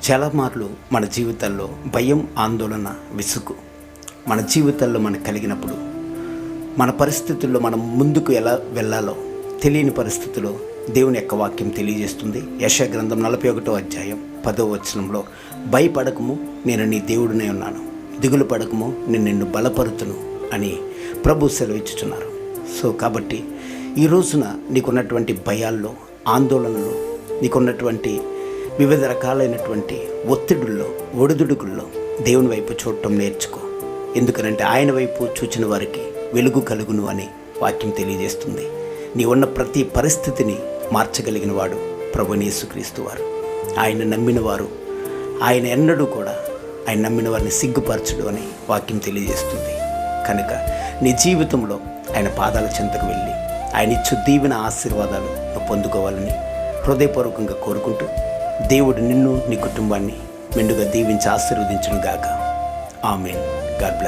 చాలా మార్లు మన జీవితాల్లో భయం, ఆందోళన, విసుగు మన జీవితాల్లో మనకు కలిగినప్పుడు మన పరిస్థితుల్లో మనం ముందుకు ఎలా వెళ్ళాలో తెలియని పరిస్థితుల్లో దేవుని యొక్క వాక్యం తెలియజేస్తుంది. యెషయా గ్రంథం 41వ అధ్యాయం 10వ వచనంలో, భయపడకము, నేను నీ దేవుడినే ఉన్నాను, దిగులు పడకము, నేను నిన్ను బలపరుతును అని ప్రభు సెలవిచ్చుచున్నారు. సో కాబట్టి ఈ రోజున నీకున్నటువంటి భయాల్లో, ఆందోళనలో, నీకున్నటువంటి వివిధ రకాలైనటువంటి ఒత్తిడుల్లో, ఒడిదుడుకుల్లో దేవుని వైపు చూడటం నేర్చుకో. ఎందుకనంటే ఆయన వైపు చూచిన వారికి వెలుగు కలుగును అని వాక్యం తెలియజేస్తుంది. నీ ఉన్న ప్రతి పరిస్థితిని మార్చగలిగిన వాడు ప్రభువైన యేసుక్రీస్తు వారు. ఆయన నమ్మిన వారు, ఆయన ఎన్నడూ కూడా ఆయన నమ్మిన వారిని సిగ్గుపరచడు అని వాక్యం తెలియజేస్తుంది. కనుక నీ జీవితంలో ఆయన పాదాల చెంతకు వెళ్ళి ఆయన ఇచ్చు దీవెన ఆశీర్వాదాలు నువ్వు పొందుకోవాలని హృదయపూర్వకంగా కోరుకుంటూ, దేవుడు నిన్ను, నీ కుటుంబాన్ని మెండుగా దీవించి ఆశీర్వదించును గాక. ఆమేన్. God bless.